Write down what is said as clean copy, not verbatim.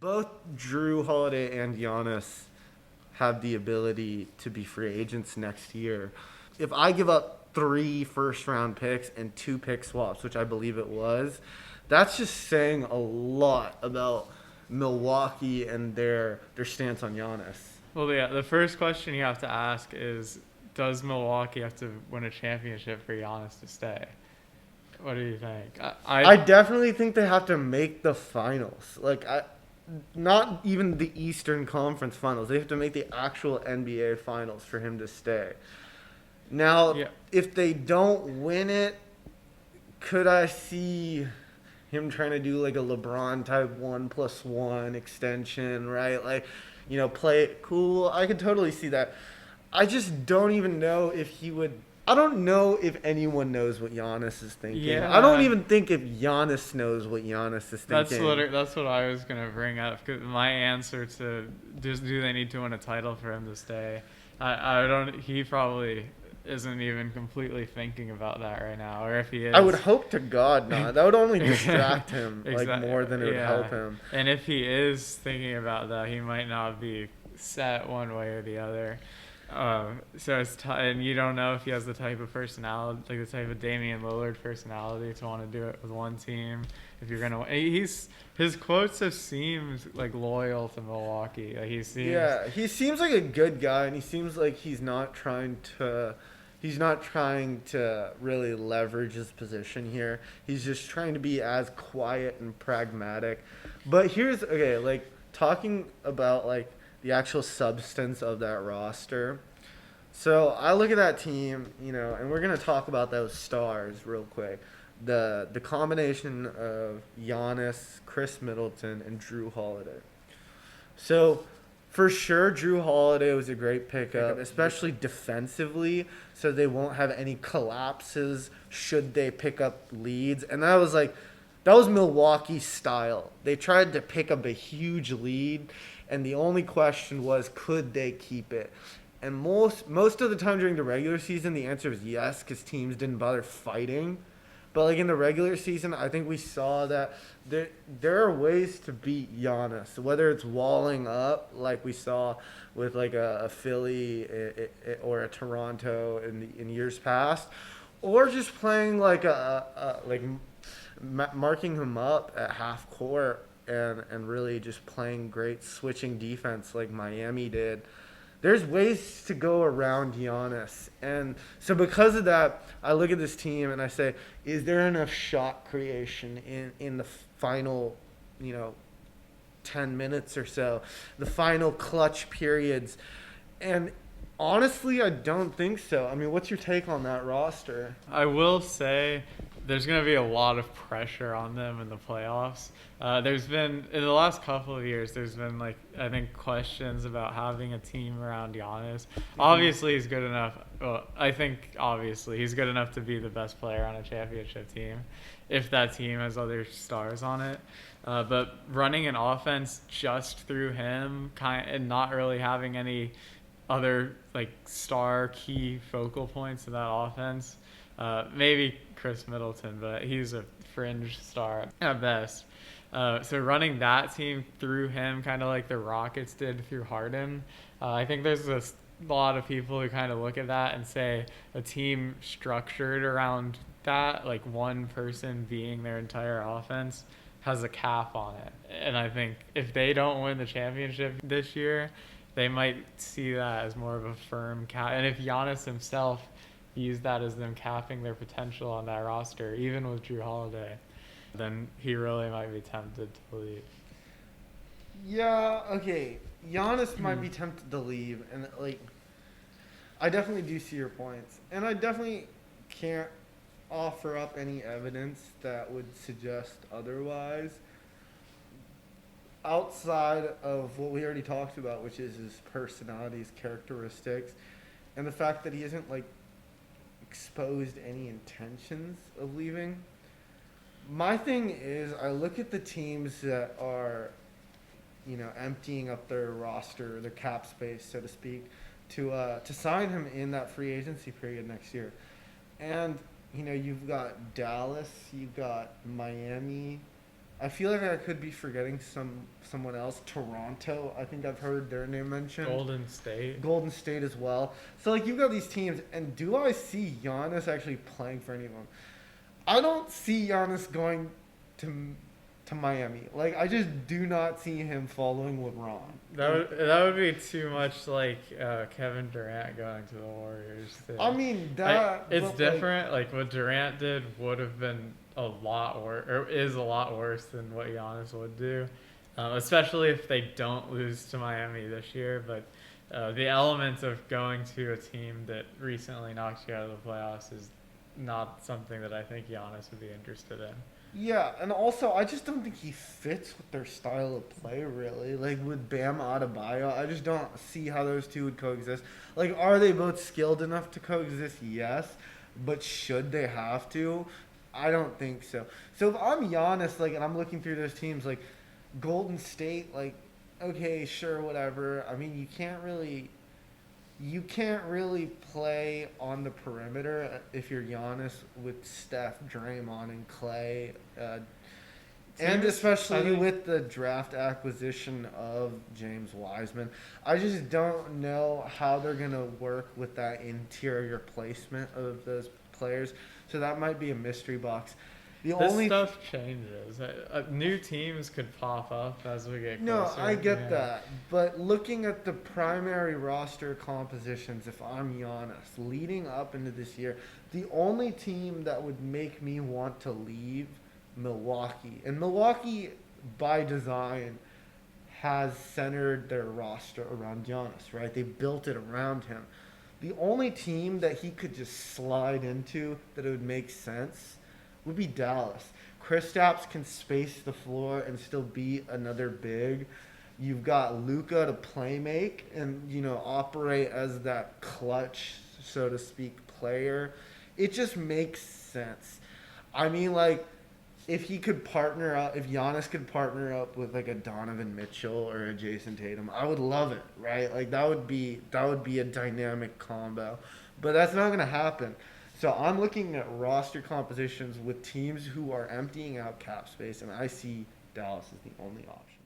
Both Drew Holiday and Giannis have the ability to be free agents next year. If I give up 3 first-round picks and 2 pick swaps, which I believe it was, that's just saying a lot about Milwaukee and their stance on Giannis. Well, yeah, the first question you have to ask is, does Milwaukee have to win a championship for Giannis to stay? What do you think? I definitely think they have to make the finals. Not even the Eastern Conference Finals. They have to make the actual NBA Finals for him to stay. Now, Yeah. if they don't win it, could I see him trying to do like a LeBron type 1+1 extension, right? Play it cool. I could totally see that. I just don't even know if he would. I don't know if anyone knows what Giannis is thinking. Yeah. I don't even think if Giannis knows what Giannis is thinking. That's what I was gonna bring up. 'Cause my answer to do they need to win a title for him to stay? I don't. He probably isn't even completely thinking about that right now, or if he is, I would hope to God not. That would only distract him more than it would help him. And if he is thinking about that, he might not be set one way or the other. So and you don't know if he has the type of personality, like the type of Damian Lillard personality to want to do it with one team. If you're gonna, his quotes have seemed like loyal to Milwaukee. He seems like a good guy, and he seems like he's not trying to really leverage his position here. He's just trying to be as quiet and pragmatic. But talking about the actual substance of that roster. So I look at that team, and we're going to talk about those stars real quick. The combination of Giannis, Chris Middleton, and Drew Holiday. So for sure, Drew Holiday was a great pickup, especially defensively, so they won't have any collapses should they pick up leads. And that was Milwaukee's style. They tried to pick up a huge lead, and the only question was, could they keep it? And most of the time during the regular season, the answer is yes, because teams didn't bother fighting. But in the regular season, I think we saw that there are ways to beat Giannis, whether it's walling up like we saw with a Philly or a Toronto in years past, or just playing marking him up at half court and really just playing great switching defense like Miami did. There's ways to go around Giannis. And so because of that, I look at this team and I say, is there enough shot creation in the final, 10 minutes or so, the final clutch periods? And honestly, I don't think so. I mean, what's your take on that roster? I will say there's going to be a lot of pressure on them in the playoffs. There's been, in the last couple of years, there's been, I think, questions about having a team around Giannis. Obviously, he's good enough. Well, I think, obviously, he's good enough to be the best player on a championship team if that team has other stars on it. But running an offense just through him and not really having any other, star key focal points in that offense, maybe Chris Middleton, but he's a fringe star at best. So running that team through him, kind of like the Rockets did through Harden, I think there's a lot of people who kind of look at that and say a team structured around that, like one person being their entire offense, has a cap on it. And I think if they don't win the championship this year, they might see that as more of a firm cap. And if Giannis himself views that as them capping their potential on that roster, even with Drew Holiday, then he really might be tempted to leave. Yeah, okay. Giannis might be tempted to leave, and I definitely do see your points, and I definitely can't offer up any evidence that would suggest otherwise. Outside of what we already talked about, which is his personality, his characteristics, and the fact that he hasn't exposed any intentions of leaving. My thing is, I look at the teams that are, emptying up their roster, their cap space, so to speak, to sign him in that free agency period next year. And, you've got Dallas, you've got Miami, I feel like I could be forgetting someone else. Toronto, I think I've heard their name mentioned. Golden State. Golden State as well. So like you've got these teams, and do I see Giannis actually playing for any of them? I don't see Giannis going to to Miami. Like I just do not see him following LeBron. That would be too much like Kevin Durant going to the Warriors. Too. I mean that it's but, different. Like what Durant did would have been a lot worse, or is a lot worse than what Giannis would do, especially if they don't lose to Miami this year. But the element of going to a team that recently knocked you out of the playoffs is not something that I think Giannis would be interested in. Yeah, and also I just don't think he fits with their style of play really. Like with Bam Adebayo, I just don't see how those two would coexist. Like, are they both skilled enough to coexist? Yes, but should they have to? I don't think so. So if I'm Giannis, like, and I'm looking through those teams, like Golden State, like, okay, sure, whatever. I mean, you can't really play on the perimeter if you're Giannis with Steph, Draymond, and Clay, and especially with the draft acquisition of James Wiseman. I just don't know how they're gonna work with that interior placement of those players. So that might be a mystery box. This stuff changes. New teams could pop up as we get closer. No, I get that. But looking at the primary roster compositions, if I'm Giannis, leading up into this year, the only team that would make me want to leave, Milwaukee. And Milwaukee, by design, has centered their roster around Giannis, right? They built it around him. The only team that he could just slide into that it would make sense would be Dallas. Kristaps can space the floor and still be another big. You've got Luka to play make and operate as that clutch, so to speak, player. It just makes sense. I mean, like if he could partner up, if Giannis could partner up with like a Donovan Mitchell or a Jason Tatum, I would love it, right? Like that would be a dynamic combo. But that's not gonna happen. So I'm looking at roster compositions with teams who are emptying out cap space, and I see Dallas as the only option.